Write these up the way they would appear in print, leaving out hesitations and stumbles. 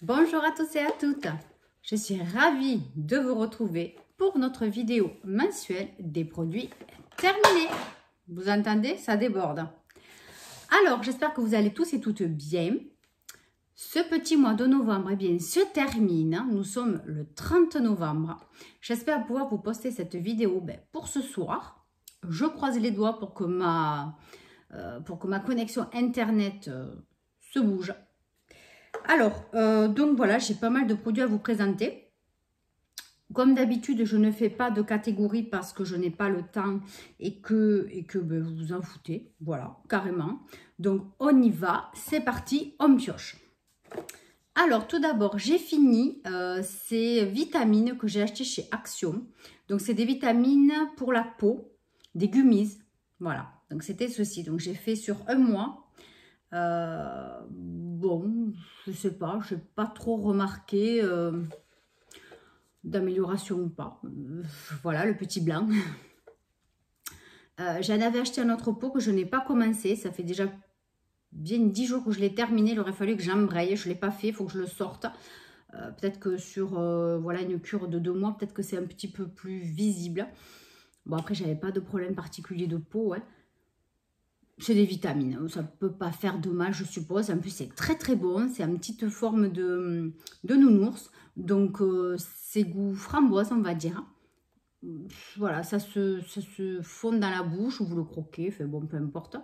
Bonjour à tous et à toutes, je suis ravie de vous retrouver pour notre vidéo mensuelle des produits terminés. Vous entendez, ça déborde. Alors, j'espère que vous allez tous et toutes bien. Ce petit mois de novembre se termine, nous sommes le 30 novembre. J'espère pouvoir vous poster cette vidéo pour ce soir. Je croise les doigts pour que ma connexion internet se bouge. Alors, donc voilà, j'ai pas mal de produits à vous présenter. Comme d'habitude, je ne fais pas de catégorie parce que je n'ai pas le temps et que vous vous en foutez. Voilà, carrément. Donc, on y va. C'est parti, on pioche. Alors, tout d'abord, j'ai fini ces vitamines que j'ai achetées chez Action. Donc, c'est des vitamines pour la peau, des gummies. Voilà, donc c'était ceci. Donc, j'ai fait sur un mois. Bon, je sais pas, je n'ai pas trop remarqué d'amélioration ou pas. Voilà, le petit blanc. J'en avais acheté un autre pot que je n'ai pas commencé. Ça fait déjà bien 10 jours que je l'ai terminé. Il aurait fallu que j'embraye. Je ne l'ai pas fait, il faut que je le sorte. Peut-être que sur voilà, une cure de 2 mois, peut-être que c'est un petit peu plus visible. Bon, après, j'avais pas de problème particulier de peau, hein. C'est des vitamines, ça ne peut pas faire de mal, je suppose. En plus, c'est très très bon. C'est une petite forme de nounours. Donc, c'est goût framboise, on va dire. Voilà, ça se fond dans la bouche ou vous le croquez. Fait bon, peu importe.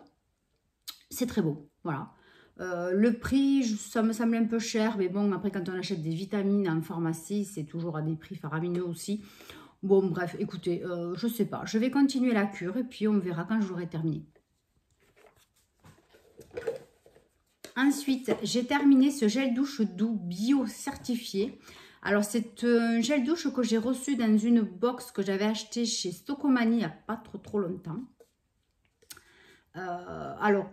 C'est très bon, voilà. Le prix, ça me semble un peu cher. Mais bon, après, quand on achète des vitamines en pharmacie, c'est toujours à des prix faramineux aussi. Bon, bref, écoutez, je sais pas. Je vais continuer la cure et puis on verra quand j'aurai terminé. Ensuite, j'ai terminé ce gel douche doux bio certifié. Alors, c'est un gel douche que j'ai reçu dans une box que j'avais acheté chez Stocomanie il n'y a pas trop longtemps. Alors,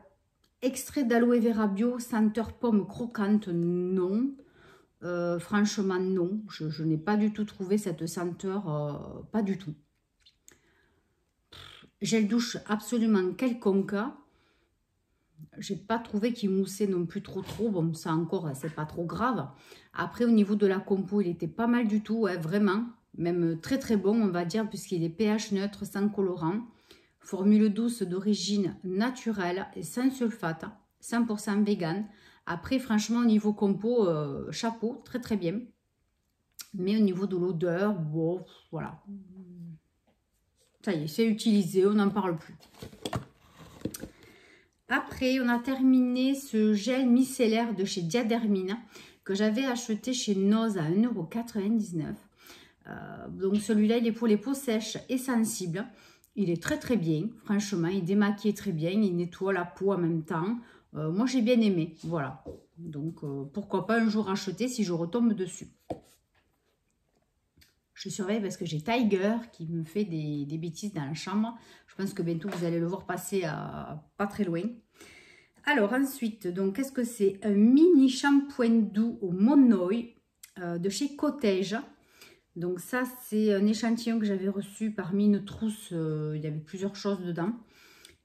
extrait d'aloe vera bio, senteur pomme croquante, non. Franchement, non. Je n'ai pas du tout trouvé cette senteur, pas du tout. Gel douche absolument quelconque. J'ai pas trouvé qu'il moussait non plus trop. Bon, ça encore, c'est pas trop grave. Après, au niveau de la compo, il était pas mal du tout, ouais, vraiment. Même très très bon, on va dire, puisqu'il est pH neutre, sans colorant. Formule douce d'origine naturelle et sans sulfate. 100% vegan. Après, franchement, au niveau compo, chapeau, très très bien. Mais au niveau de l'odeur, bon, voilà. Ça y est, c'est utilisé, on n'en parle plus. Après, on a terminé ce gel micellaire de chez Diadermine que j'avais acheté chez Noz à 1,99 €. Donc celui-là, il est pour les peaux sèches et sensibles. Il est très très bien, franchement, il démaquille très bien, il nettoie la peau en même temps. Moi, j'ai bien aimé, voilà. Donc, pourquoi pas un jour acheter si je retombe dessus. Je surveille parce que j'ai Tiger qui me fait des bêtises dans la chambre. Je pense que bientôt, vous allez le voir passer à pas très loin. Alors ensuite, donc qu'est-ce que c'est? Un mini shampoing doux au monoï de chez Cottage. Donc ça, c'est un échantillon que j'avais reçu parmi une trousse. Il y avait plusieurs choses dedans.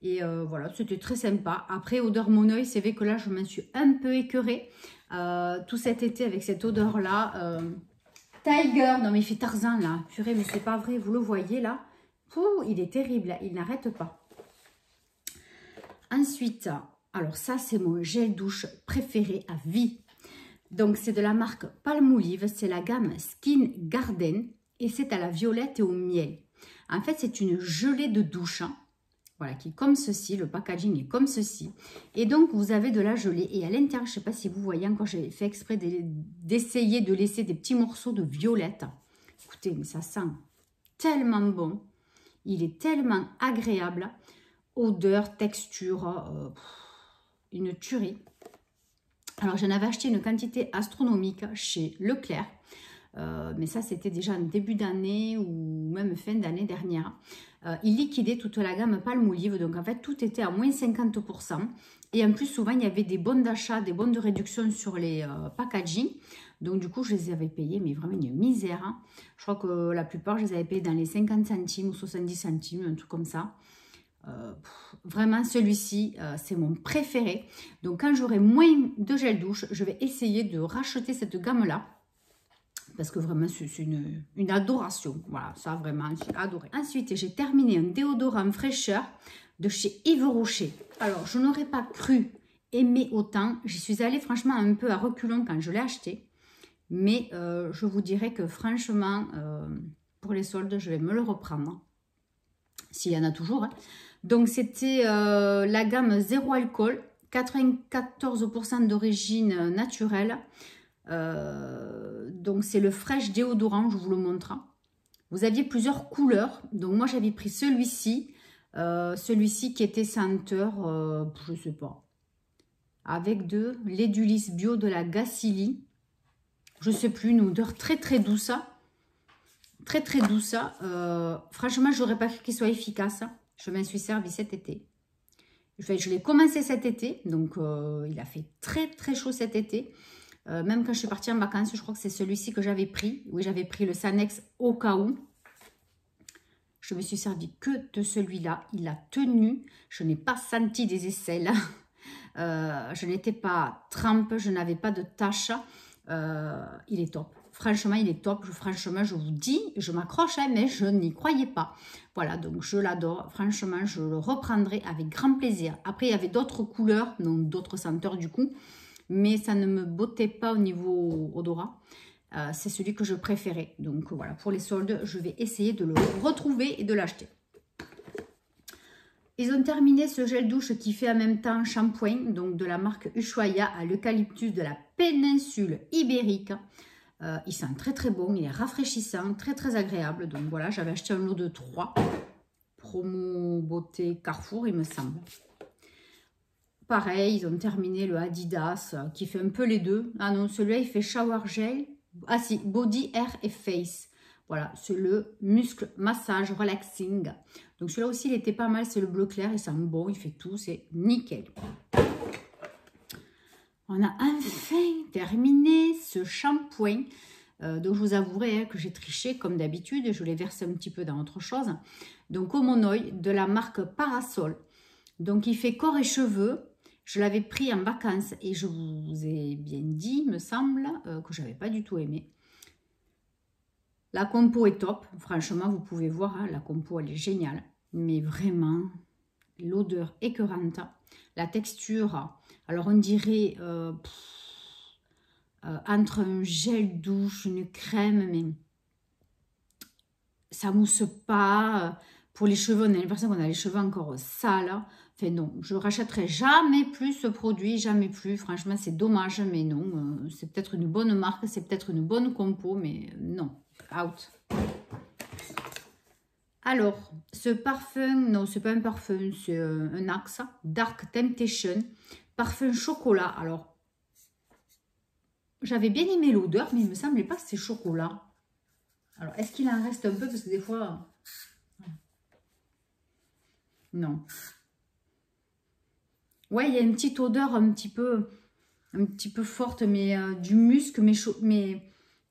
Et voilà, c'était très sympa. Après, odeur monoï, c'est vrai que là, je m'en suis un peu écœurée. Tout cet été avec cette odeur-là. Tiger, non mais il fait Tarzan là. Purée, mais c'est pas vrai, vous le voyez là. Ouh, il est terrible, il n'arrête pas. Ensuite, alors ça c'est mon gel douche préféré à vie. Donc c'est de la marque Palmolive, c'est la gamme Skin Garden et c'est à la violette et au miel. En fait c'est une gelée de douche, hein. Voilà, qui est comme ceci, le packaging est comme ceci. Et donc, vous avez de la gelée. Et à l'intérieur, je ne sais pas si vous voyez, encore j'ai fait exprès d'essayer de laisser des petits morceaux de violette. Écoutez, mais ça sent tellement bon. Il est tellement agréable. Odeur, texture, une tuerie. Alors, j'en avais acheté une quantité astronomique chez Leclerc. Mais ça, c'était déjà en début d'année ou même fin d'année dernière. Il liquidait toute la gamme Palmolive. Donc, en fait, tout était à moins 50%. Et en plus, souvent, il y avait des bons d'achat, des bons de réduction sur les packaging. Donc, du coup, je les avais payés, mais vraiment une misère, hein. Je crois que la plupart, je les avais payés dans les 50 centimes ou 70 centimes, un truc comme ça. Vraiment, celui-ci, c'est mon préféré. Donc, quand j'aurai moins de gel douche, je vais essayer de racheter cette gamme-là. Parce que vraiment, c'est une adoration. Voilà, ça vraiment, j'ai adoré. Ensuite, j'ai terminé un déodorant fraîcheur de chez Yves Rocher. Alors, je n'aurais pas cru aimer autant. J'y suis allée franchement un peu à reculons quand je l'ai acheté. Mais je vous dirais que franchement, pour les soldes, je vais me le reprendre. S'il y en a toujours. Hein. Donc, c'était la gamme zéro alcool, 94% d'origine naturelle. Donc c'est le Fresh déodorant, je vous le montre. Vous aviez plusieurs couleurs, donc moi j'avais pris celui-ci qui était senteur, je sais pas, avec de l'édulis bio de la Gacilly, je sais plus, une odeur très très douce, très douce. Franchement j'aurais pas cru qu'il soit efficace, je m'en suis servi cet été. Enfin, je l'ai commencé cet été, donc il a fait très très chaud cet été. Même quand je suis partie en vacances, je crois que c'est celui-ci que j'avais pris. Oui, j'avais pris le Sanex au cas où. Je me suis servi que de celui-là. Il a tenu. Je n'ai pas senti des aisselles. Je n'étais pas trempe. Je n'avais pas de taches. Il est top. Franchement, il est top. Franchement, je vous dis, je m'accroche, hein, mais je n'y croyais pas. Voilà, donc je l'adore. Franchement, je le reprendrai avec grand plaisir. Après, il y avait d'autres couleurs, donc d'autres senteurs du coup. Mais ça ne me bottait pas au niveau odorat. C'est celui que je préférais. Donc voilà, pour les soldes, je vais essayer de le retrouver et de l'acheter. Ils ont terminé ce gel douche qui fait en même temps shampoing, donc de la marque Ushuaïa à l'eucalyptus de la péninsule ibérique. Il sent très très bon, il est rafraîchissant, très très agréable. Donc voilà, j'avais acheté un lot de 3. Promo beauté Carrefour, il me semble. Pareil, ils ont terminé le Adidas qui fait un peu les deux. Ah non, celui-là, il fait shower gel. Ah si, body, hair et face. Voilà, c'est le muscle massage relaxing. Donc celui-là aussi, il était pas mal. C'est le bleu clair, il sent bon, il fait tout. C'est nickel. On a enfin terminé ce shampoing. Donc je vous avouerai que j'ai triché comme d'habitude. Je l'ai versé un petit peu dans autre chose. Donc au Monoï de la marque Parasol. Donc il fait corps et cheveux. Je l'avais pris en vacances et je vous ai bien dit, me semble, que je n'avais pas du tout aimé. La compo est top. Franchement, vous pouvez voir, hein, la compo, elle est géniale. Mais vraiment, l'odeur écœurante. La texture, alors on dirait entre un gel douche, une crème, mais ça mousse pas. Pour les cheveux, on a l'impression qu'on a les cheveux encore sales. Enfin non, je ne rachèterai jamais plus ce produit, jamais plus. Franchement, c'est dommage, mais non. C'est peut-être une bonne marque, c'est peut-être une bonne compo, mais non, out. Alors, ce parfum, non, c'est pas un parfum, c'est un Axe, Dark Temptation, parfum chocolat. Alors, j'avais bien aimé l'odeur, mais il ne me semblait pas que c'est chocolat. Alors, est-ce qu'il en reste un peu? Parce que des fois... Non. Ouais, il y a une petite odeur un petit peu forte, mais du musc, mais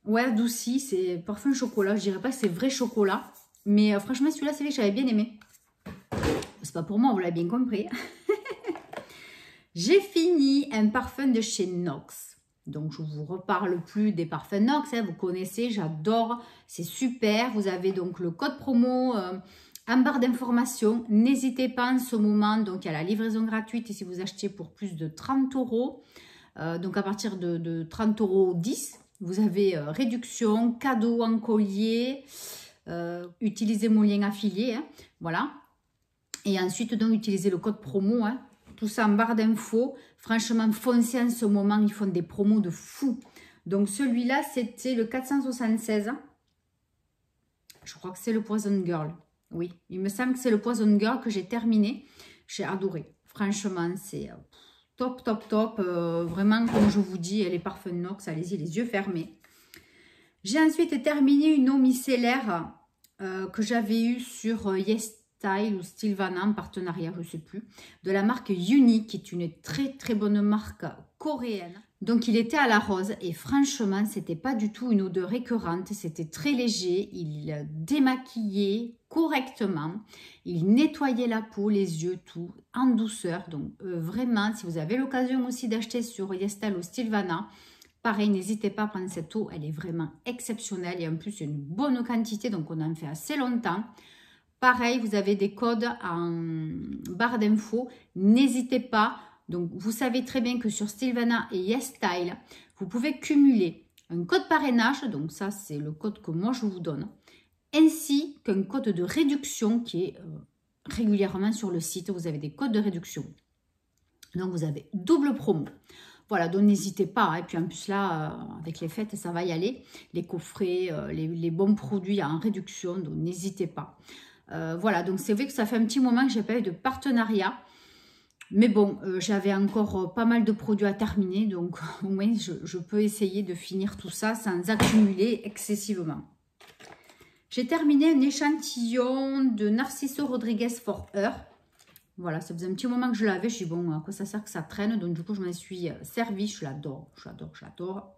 ouais, adouci. C'est parfum chocolat. Je dirais pas que c'est vrai chocolat. Mais franchement, celui-là, c'est vrai que j'avais bien aimé. C'est pas pour moi, vous l'avez bien compris. J'ai fini un parfum de chez Nox. Donc, je ne vous reparle plus des parfums Nox. Hein, vous connaissez, j'adore. C'est super. Vous avez donc le code promo en barre d'informations. N'hésitez pas en ce moment. Donc, il y a la livraison gratuite si vous achetez pour plus de 30 €. Donc, à partir de 30 € 10, vous avez réduction, cadeau en collier. Utilisez mon lien affilié. Hein, voilà. Et ensuite, donc, utilisez le code promo. Hein, tout ça en barre d'infos. Franchement, foncez en ce moment. Ils font des promos de fou. Donc, celui-là, c'était le 476. Je crois que c'est le Poison Girl. Oui, il me semble que c'est le Poison Girl que j'ai terminé. J'ai adoré. Franchement, c'est top, top, top. Vraiment, comme je vous dis, les parfums Nox, allez-y, les yeux fermés. J'ai ensuite terminé une eau micellaire que j'avais eue sur YesStyle ou Stilvana en partenariat, je ne sais plus, de la marque Unique, qui est une très, très bonne marque coréenne. Donc, il était à la rose et franchement, c'était pas du tout une odeur écœurante. C'était très léger. Il démaquillait correctement. Il nettoyait la peau, les yeux, tout, en douceur. Donc vraiment, si vous avez l'occasion aussi d'acheter sur YesStyle ou Sylvana, pareil, n'hésitez pas à prendre cette eau. Elle est vraiment exceptionnelle. Et en plus, il y a une bonne quantité, donc on en fait assez longtemps. Pareil, vous avez des codes en barre d'infos. N'hésitez pas. Donc, vous savez très bien que sur Sylvana et YesStyle, vous pouvez cumuler un code parrainage. Donc, ça, c'est le code que moi, je vous donne. Ainsi qu'un code de réduction qui est régulièrement sur le site. Vous avez des codes de réduction. Donc, vous avez double promo. Voilà, donc n'hésitez pas. Hein. Et puis, en plus, là, avec les fêtes, ça va y aller. Les coffrets, les bons produits en réduction. Donc, n'hésitez pas. Voilà, donc c'est vrai que ça fait un petit moment que je n'ai pas eu de partenariat. Mais bon, j'avais encore pas mal de produits à terminer. Donc, au moins, je peux essayer de finir tout ça sans accumuler excessivement. J'ai terminé un échantillon de Narciso Rodriguez for Her. Voilà, ça faisait un petit moment que je l'avais. Je dis, bon, à quoi ça sert que ça traîne? Donc, du coup, je m'en suis servie. Je l'adore, j'adore.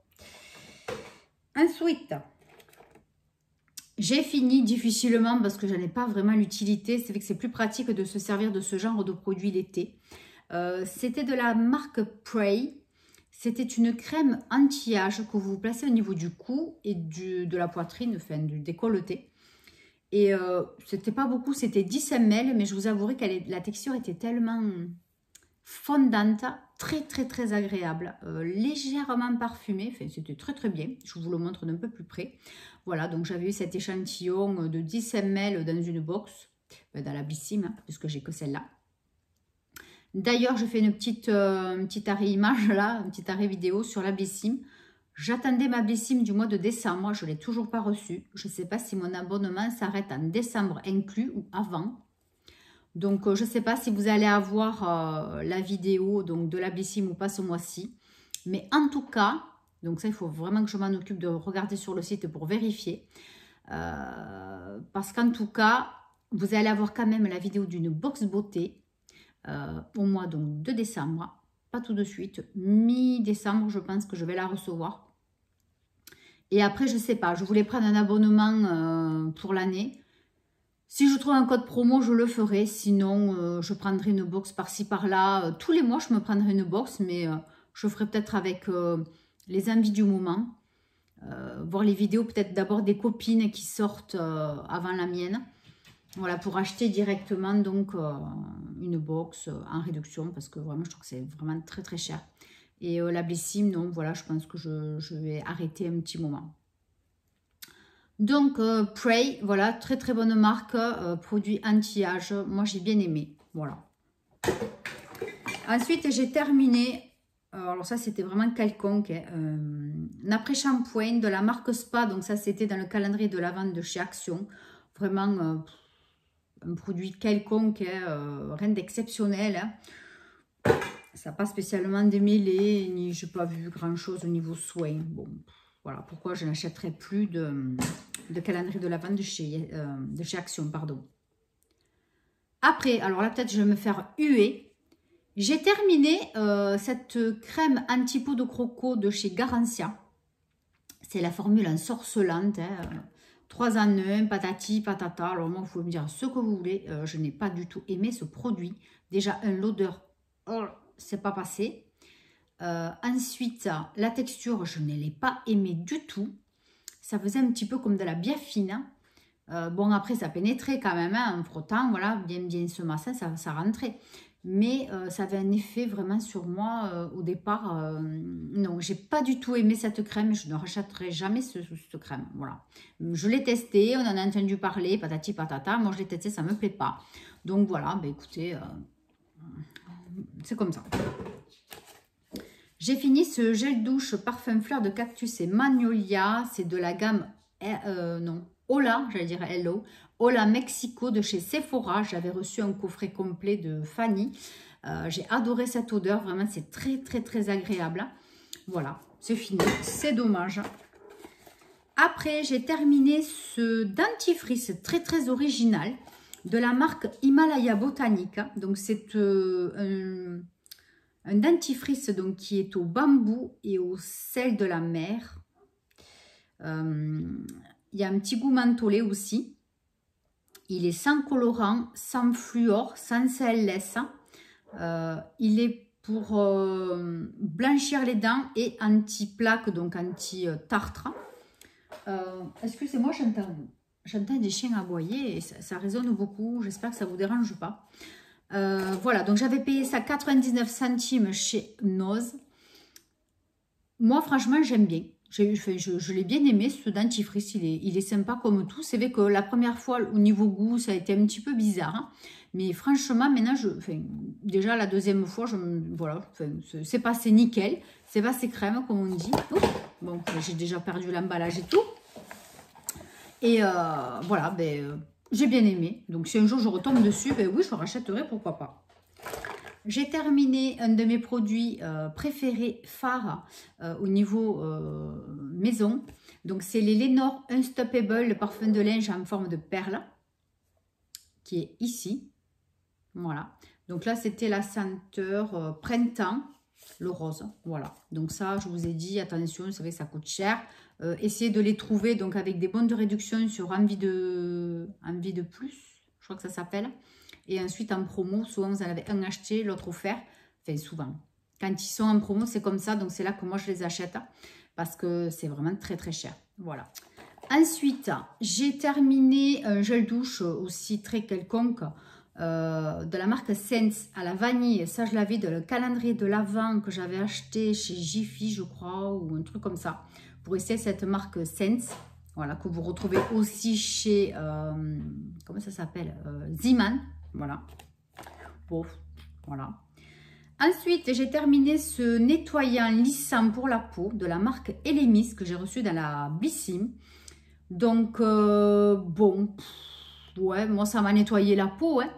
Ensuite... j'ai fini difficilement parce que je n'en ai pas vraiment l'utilité. C'est vrai que c'est plus pratique de se servir de ce genre de produit l'été. C'était de la marque Prey. C'était une crème anti-âge que vous placez au niveau du cou et de la poitrine, enfin du décolleté. Et c'était pas beaucoup, c'était 10 ml, mais je vous avouerai que la texture était tellement fondante, très agréable, légèrement parfumée, enfin c'était très bien, je vous le montre d'un peu plus près. Voilà, donc j'avais eu cet échantillon de 10 ml dans une box, dans la Blissim, hein, puisque j'ai que celle-là. D'ailleurs, je fais un petit arrêt image là, un petit arrêt vidéo sur la Blissim. J'attendais ma Blissim du mois de décembre, je ne l'ai toujours pas reçue. Je ne sais pas si mon abonnement s'arrête en décembre inclus ou avant. Donc, je ne sais pas si vous allez avoir la vidéo donc, de la Blissim ou pas ce mois-ci. Mais en tout cas, donc ça, il faut vraiment que je m'en occupe de regarder sur le site pour vérifier. Parce qu'en tout cas, vous allez avoir quand même la vidéo d'une box beauté au mois donc, de décembre. Pas tout de suite. Mi-décembre, je pense que je vais la recevoir. Et après, je ne sais pas. Je voulais prendre un abonnement pour l'année. Si je trouve un code promo, je le ferai. Sinon, je prendrai une box par-ci, par-là. Tous les mois, je me prendrai une box. Mais je ferai peut-être avec les envies du moment. Voir les vidéos peut-être d'abord des copines qui sortent avant la mienne. Voilà, pour acheter directement donc une box en réduction. Parce que vraiment, je trouve que c'est vraiment très cher. Et la Blissim, non, voilà, je pense que je vais arrêter un petit moment. Donc, Prey, voilà, très bonne marque, produit anti-âge. Moi, j'ai bien aimé, voilà. Ensuite, j'ai terminé, alors ça, c'était vraiment quelconque, un après-shampoing de la marque Spa. Donc, ça, c'était dans le calendrier de la vente de chez Action. Vraiment, un produit quelconque, rien d'exceptionnel. Hein. Ça n'a pas spécialement démêlé, ni je n'ai pas vu grand-chose au niveau soin. Bon, voilà pourquoi je n'achèterai plus de calendrier de la vente de chez Action, pardon. Après, alors là, peut-être je vais me faire huer. J'ai terminé cette crème anti-peau de croco de chez Garancia. C'est la formule ensorcelante, hein, 3 en 1, patati, patata. Alors moi, vous pouvez me dire ce que vous voulez. Je n'ai pas du tout aimé ce produit. Déjà, l'odeur... Oh, c'est pas passé. Ensuite, la texture, je ne l'ai pas aimé du tout. Ça faisait un petit peu comme de la biafine. Bon, après, ça pénétrait quand même, hein, en frottant, voilà, bien ce massin, ça rentrait. Mais ça avait un effet vraiment sur moi au départ. Non, j'ai pas du tout aimé cette crème. Je ne rachèterai jamais cette crème. Voilà. Je l'ai testé, on en a entendu parler, patati patata. Moi, je l'ai testé, ça ne me plaît pas. Donc voilà, ben, écoutez... c'est comme ça. J'ai fini ce gel douche parfum fleur de cactus et magnolia. C'est de la gamme Hola, j'allais dire Hello. Hola Mexico de chez Sephora. J'avais reçu un coffret complet de Fanny. J'ai adoré cette odeur. Vraiment, c'est très agréable. Voilà, c'est fini. C'est dommage. Après, j'ai terminé ce dentifrice très original de la marque Himalaya Botanique. Donc, c'est un dentifrice donc, qui est au bambou et au sel de la mer. Il y a un petit goût mentholé aussi. Il est sans colorant, sans fluor, sans CLS. Il est pour blanchir les dents et anti-plaque, donc anti-tartre. Excusez-moi, j'entends des chiens aboyer et ça résonne beaucoup. J'espère que ça ne vous dérange pas. Voilà, donc j'avais payé ça 99 centimes chez Noz. Moi, franchement, j'aime bien. Je l'ai bien aimé, ce dentifrice. Il est sympa comme tout. C'est vrai que la première fois, au niveau goût, ça a été un petit peu bizarre. Hein. Mais franchement, maintenant, déjà la deuxième fois, voilà, c'est passé nickel. C'est passé crème, comme on dit. Oups, bon, j'ai déjà perdu l'emballage et tout. Et voilà, j'ai bien aimé. Donc, si un jour je retombe dessus, oui, je rachèterai, pourquoi pas. J'ai terminé un de mes produits préférés, phares, au niveau maison. Donc, c'est les Lenor Unstoppable, le parfum de linge en forme de perle, qui est ici. Voilà. Donc là, c'était la senteur printemps, le rose. Voilà. Donc ça, je vous ai dit, attention, vous savez que ça coûte cher. Essayez de les trouver donc avec des bons de réduction sur Envie de Plus, je crois que ça s'appelle. Et ensuite en promo, souvent vous en avez un acheté, l'autre offert. Enfin souvent. Quand ils sont en promo, c'est comme ça. Donc c'est là que moi je les achète. Parce que c'est vraiment très très cher. Voilà. Ensuite, j'ai terminé un gel douche aussi très quelconque. De la marque Sense à la vanille. Ça je l'avais de le calendrier de l'Avent que j'avais acheté chez Jiffy, je crois. Ou un truc comme ça. Pour essayer cette marque Sense. Voilà, que vous retrouvez aussi chez, comment ça s'appelle, Zeeman. Voilà. Bon, voilà. Ensuite, j'ai terminé ce nettoyant lissant pour la peau de la marque Elemis que j'ai reçu dans la Blissim. Donc, bon, ouais, moi ça m'a nettoyé la peau, hein,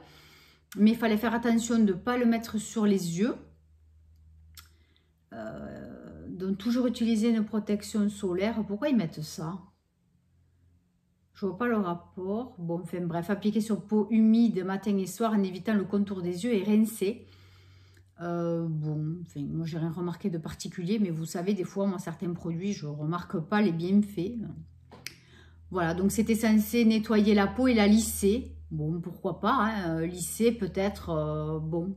mais il fallait faire attention de ne pas le mettre sur les yeux. Donc, toujours utiliser une protection solaire. Pourquoi ils mettent ça ? Je vois pas le rapport. Bon, enfin bref, appliquer sur peau humide matin et soir en évitant le contour des yeux et rincer. Bon, enfin, moi j'ai rien remarqué de particulier, mais vous savez, des fois, moi certains produits, je remarque pas les bienfaits. Voilà, donc c'était censé nettoyer la peau et la lisser. Bon, pourquoi pas, hein, lisser peut-être, bon.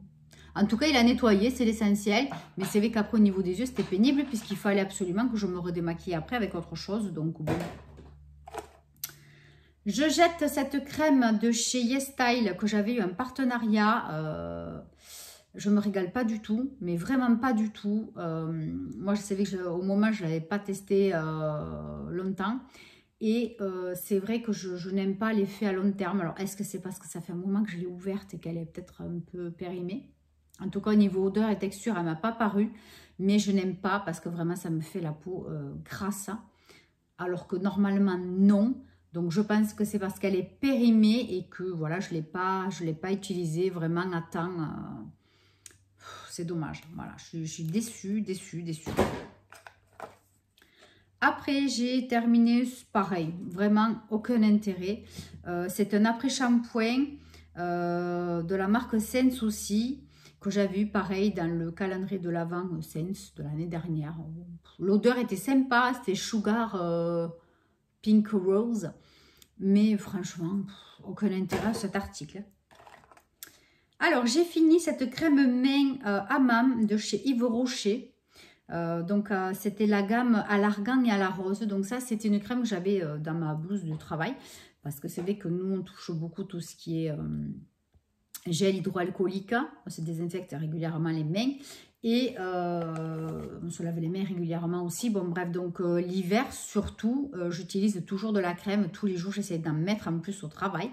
En tout cas, il a nettoyé, c'est l'essentiel. Mais c'est vrai qu'après, au niveau des yeux, c'était pénible puisqu'il fallait absolument que je me redémaquille après avec autre chose. Donc, bon. Je jette cette crème de chez YesStyle que j'avais eu un partenariat. Je me régale pas du tout, mais vraiment pas du tout. Moi, je savais qu'au moment, je ne l'avais pas testé longtemps. Et c'est vrai que je n'aime pas l'effet à long terme. Alors, est-ce que c'est parce que ça fait un moment que je l'ai ouverte et qu'elle est peut-être un peu périmée? En tout cas, au niveau odeur et texture, elle ne m'a pas paru. Mais je n'aime pas parce que vraiment, ça me fait la peau grasse. Alors que normalement, non. Donc, je pense que c'est parce qu'elle est périmée et que voilà, je ne l'ai pas utilisée vraiment à temps. C'est dommage. Voilà, je suis déçue. Après, j'ai terminé, pareil, vraiment aucun intérêt. C'est un après-shampoing de la marque Sense aussi, que j'avais eu pareil dans le calendrier de l'Avent Sense de l'année dernière. L'odeur était sympa, c'était Sugar Pink Rose. Mais franchement, aucun intérêt à cet article. Alors, j'ai fini cette crème main Hammam de chez Yves Rocher. Donc, c'était la gamme à l'argan et à la rose. Donc, ça, c'était une crème que j'avais dans ma blouse de travail. Parce que c'est vrai que nous, on touche beaucoup tout ce qui est gel hydroalcoolique. On se désinfecte régulièrement les mains. Et on se lave les mains régulièrement aussi. Bon, bref, donc l'hiver, surtout, j'utilise toujours de la crème. Tous les jours, j'essaie d'en mettre en plus au travail.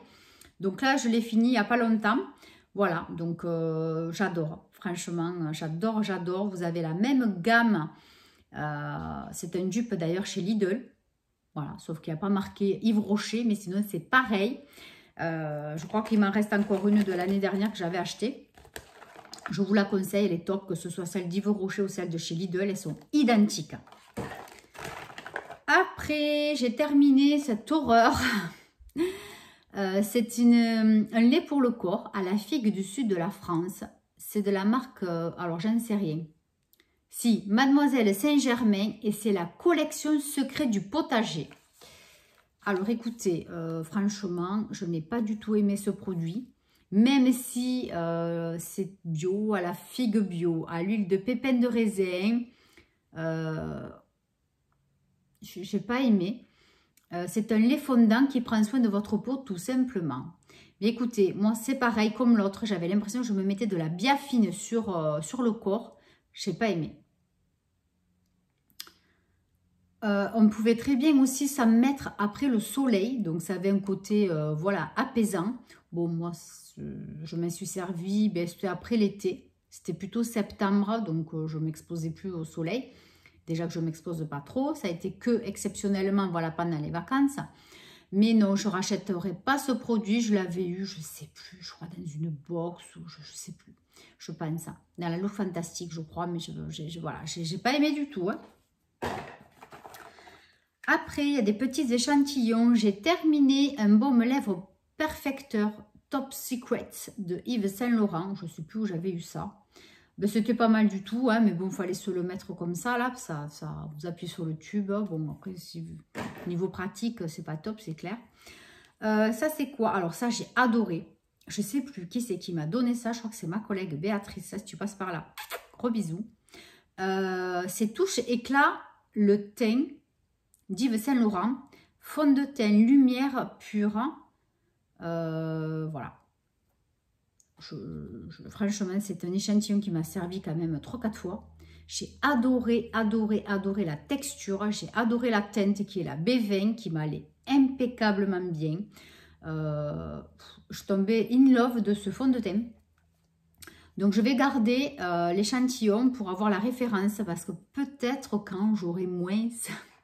Donc là, je l'ai fini il n'y a pas longtemps. Voilà, donc j'adore. Franchement, j'adore. Vous avez la même gamme. C'est un dupe d'ailleurs chez Lidl. Voilà, sauf qu'il n'y a pas marqué Yves Rocher, mais sinon c'est pareil. Je crois qu'il m'en reste encore une de l'année dernière que j'avais achetée. Je vous la conseille, elle est top, que ce soit celle d'Yves Rocher ou celle de chez Lidl, elles sont identiques. Après, j'ai terminé cette horreur. C'est un lait pour le corps à la figue du sud de la France. C'est de la marque, alors j'en sais rien. Si, Mademoiselle Saint-Germain, et c'est la collection secret du potager. Alors écoutez, franchement, je n'ai pas du tout aimé ce produit. Même si c'est bio, à la figue bio, à l'huile de pépins de raisin, je n'ai pas aimé. C'est un lait fondant qui prend soin de votre peau tout simplement. Mais écoutez, moi c'est pareil comme l'autre. J'avais l'impression que je me mettais de la biafine sur le corps. Je n'ai pas aimé. On pouvait très bien aussi s'en mettre après le soleil. Donc ça avait un côté voilà, apaisant. Bon, moi je m'en suis servi, ben, c'était après l'été. C'était plutôt septembre, donc je ne m'exposais plus au soleil. Déjà que je ne m'expose pas trop. Ça a été que exceptionnellement voilà, pendant les vacances. Mais non, je ne rachèterai pas ce produit. Je l'avais eu, je ne sais plus, je crois dans une box ou je ne sais plus. Je pense ça. Dans la Look Fantastique, je crois. Mais voilà, je n'ai pas aimé du tout. Hein. Après, il y a des petits échantillons. J'ai terminé un baume lèvres perfecteur Top Secret de Yves Saint Laurent. Je ne sais plus où j'avais eu ça. Ben, c'était pas mal du tout, hein, mais bon, il fallait se le mettre comme ça, là. Ça vous appuyez sur le tube. Bon, après, niveau pratique, c'est pas top, c'est clair. Ça, c'est quoi? Alors, ça, j'ai adoré. Je sais plus qui c'est qui m'a donné ça. Je crois que c'est ma collègue Béatrice. Ça, si tu passes par là, gros bisous. C'est Touche Éclat, le teint d'Yves Saint Laurent. Fond de teint lumière pure. Voilà. Franchement, c'est un échantillon qui m'a servi quand même 3-4 fois. J'ai adoré, adoré, adoré la texture. J'ai adoré la teinte qui est la B20 qui m'allait impeccablement bien. Je tombais in love de ce fond de teint. Donc, je vais garder l'échantillon pour avoir la référence parce que peut-être quand j'aurai moins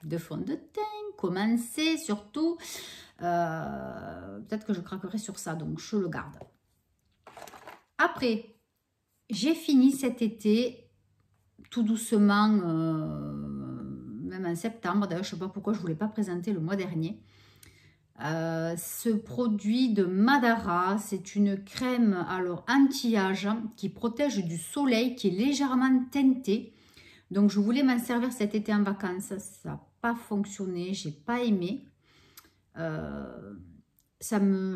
de fond de teint, commencer surtout, peut-être que je craquerai sur ça. Donc, je le garde. Après, j'ai fini cet été, tout doucement, même en septembre. D'ailleurs, je ne sais pas pourquoi je ne voulais pas présenter le mois dernier. Ce produit de Madara, c'est une crème alors anti-âge qui protège du soleil, qui est légèrement teintée. Donc, je voulais m'en servir cet été en vacances. Ça n'a pas fonctionné, je n'ai pas aimé.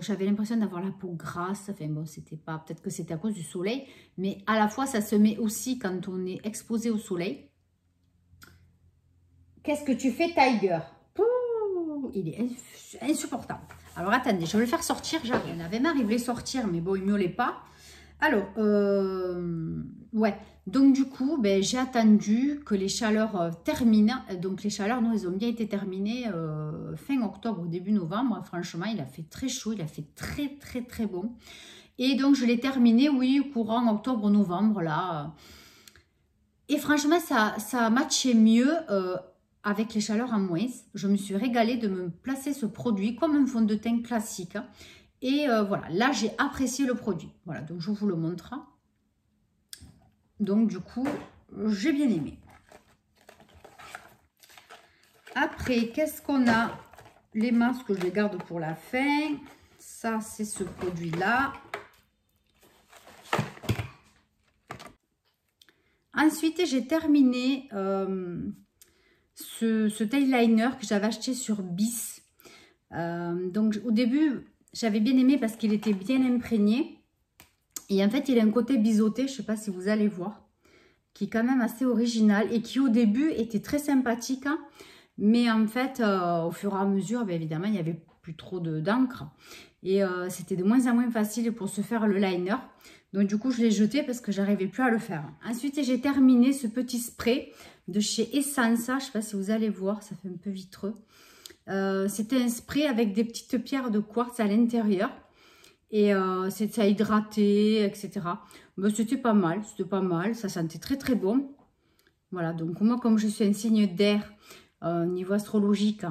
J'avais l'impression d'avoir la peau grasse, enfin bon, c'était pas, peut-être que c'était à cause du soleil, mais à la fois ça se met aussi quand on est exposé au soleil. Qu'est-ce que tu fais, Tiger? Pouh, il est insupportable. Alors attendez, je vais le faire sortir, j'en avais marre, il voulait sortir, mais bon, il miaulait pas. Alors, ouais, donc du coup, ben, j'ai attendu que les chaleurs terminent. Donc les chaleurs, non, elles ont bien été terminées fin octobre, début novembre. Franchement, il a fait très chaud, il a fait très, très, très bon. Et donc, je l'ai terminé, oui, courant octobre-novembre, là. Et franchement, ça matchait mieux avec les chaleurs en moins. Je me suis régalée de me placer ce produit comme un fond de teint classique. Et voilà, là, j'ai apprécié le produit. Voilà, donc je vous le montre. Donc, du coup, j'ai bien aimé. Après, qu'est-ce qu'on a? Les masques, je les garde pour la fin. Ça, c'est ce produit-là. Ensuite, j'ai terminé ce tail liner que j'avais acheté sur Bis. Donc, au début, j'avais bien aimé parce qu'il était bien imprégné. Et en fait, il a un côté biseauté, je ne sais pas si vous allez voir, qui est quand même assez original et qui au début était très sympathique. Hein, mais en fait, au fur et à mesure, bien évidemment, il n'y avait plus trop d'encre. Et c'était de moins en moins facile pour se faire le liner. Donc du coup, je l'ai jeté parce que j'arrivais plus à le faire. Ensuite, j'ai terminé ce petit spray de chez Essence. Je ne sais pas si vous allez voir, ça fait un peu vitreux. C'était un spray avec des petites pierres de quartz à l'intérieur. Et ça hydratait, etc. Ben, c'était pas mal, ça sentait très très bon. Voilà, donc moi comme je suis un signe d'air niveau astrologique,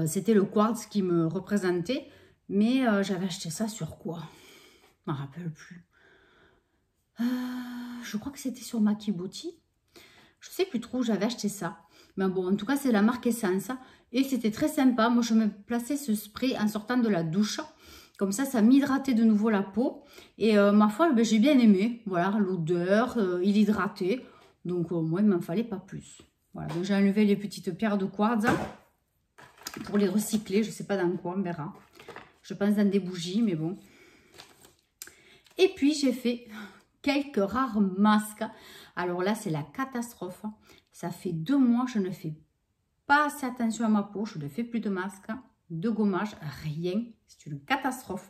c'était le quartz qui me représentait. Mais j'avais acheté ça sur quoi? Je ne me rappelle plus. Je crois que c'était sur Makiboti. Je ne sais plus trop où j'avais acheté ça. Mais bon, en tout cas, c'est la marque Essence. Et c'était très sympa. Moi, je me plaçais ce spray en sortant de la douche. Comme ça m'hydratait de nouveau la peau. Et ma foi, ben, j'ai bien aimé. Voilà, l'odeur, il hydratait. Donc, moi, il ne m'en fallait pas plus. Voilà, donc j'ai enlevé les petites pierres de quartz. pour les recycler. Je ne sais pas dans quoi, on verra. Je pense dans des bougies, mais bon. Et puis, j'ai fait quelques rares masques. Alors là, c'est la catastrophe. Ça fait 2 mois, je ne fais pas assez attention à ma peau. Je ne fais plus de masques, de gommage, rien. C'est une catastrophe.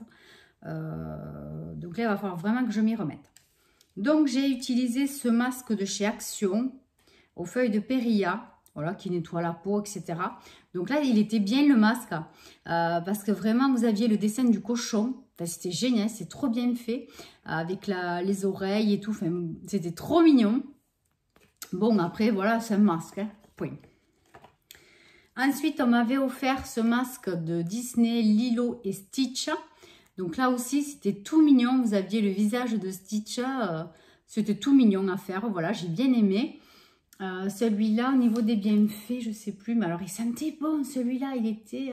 Donc là, il va falloir vraiment que je m'y remette. Donc, j'ai utilisé ce masque de chez Action aux feuilles de périlla. Voilà, qui nettoie la peau, etc. Donc là, il était bien le masque. Parce que vraiment, vous aviez le dessin du cochon. Enfin, c'était génial, c'est trop bien fait. Avec les oreilles et tout. Enfin, c'était trop mignon. Bon, après, voilà, c'est un masque. Hein, point. Ensuite, on m'avait offert ce masque de Disney, Lilo et Stitch. Donc là aussi, c'était tout mignon. Vous aviez le visage de Stitch. C'était tout mignon à faire. Voilà, j'ai bien aimé. Celui-là, au niveau des bienfaits, je ne sais plus. Mais alors, il sentait bon. Celui-là, il était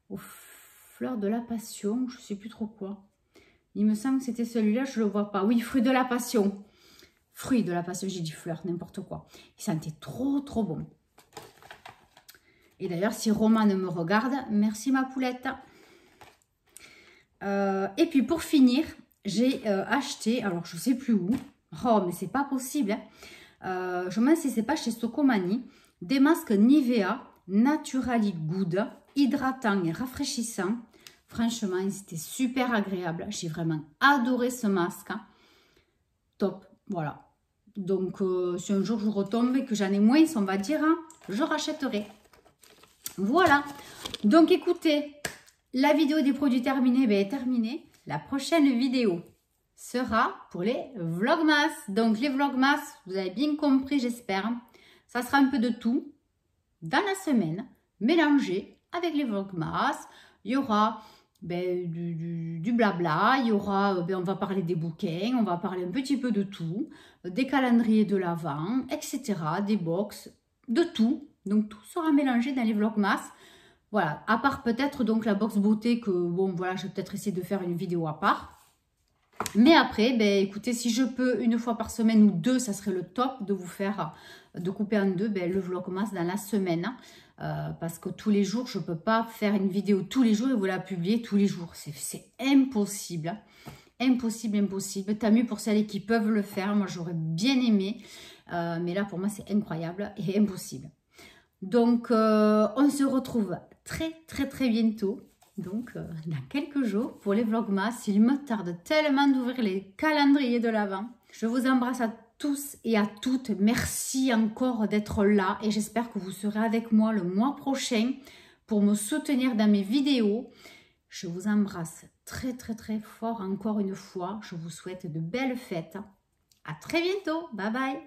aux fleurs de la passion. Je ne sais plus trop quoi. Il me semble que c'était celui-là. Je ne le vois pas. Oui, fruit de la passion. Fruit de la passion, j'ai dit fleurs, n'importe quoi. Il sentait trop, trop bon. Et d'ailleurs, si Romane me regarde, merci ma poulette. Et puis, pour finir, j'ai acheté, alors je ne sais plus où. Oh, mais c'est pas possible, hein. Je me sais pas chez Socomani, des masques Nivea Naturally Good, hydratant et rafraîchissant. Franchement, c'était super agréable. J'ai vraiment adoré ce masque. Top, voilà. Donc, si un jour je retombe et que j'en ai moins, on va dire, hein, je rachèterai. Voilà. Donc, écoutez, la vidéo des produits terminés est terminée. La prochaine vidéo sera pour les vlogmas. Donc les vlogmas, vous avez bien compris, j'espère. Ça sera un peu de tout dans la semaine, mélangé avec les vlogmas. Il y aura du blabla, il y aura, on va parler des bouquins, on va parler un petit peu de tout, des calendriers de l'Avent, etc., des box, de tout. Donc tout sera mélangé dans les vlogmas. Voilà, à part peut-être donc la box beauté que, bon voilà, je vais peut-être essayer de faire une vidéo à part. Mais après, écoutez, si je peux une fois par semaine ou 2, ça serait le top de vous faire, de couper en 2 le vlogmas dans la semaine. Parce que tous les jours, je ne peux pas faire une vidéo tous les jours et vous la publier tous les jours. C'est impossible. Impossible, impossible. Tant mieux pour celles qui peuvent le faire. Moi, j'aurais bien aimé. Mais là, pour moi, c'est incroyable et impossible. Donc, on se retrouve très, très, très bientôt. Donc, dans quelques jours, pour les vlogmas, il me tarde tellement d'ouvrir les calendriers de l'Avent. Je vous embrasse à tous et à toutes. Merci encore d'être là et j'espère que vous serez avec moi le mois prochain pour me soutenir dans mes vidéos. Je vous embrasse très, très, très fort encore une fois. Je vous souhaite de belles fêtes. À très bientôt. Bye bye.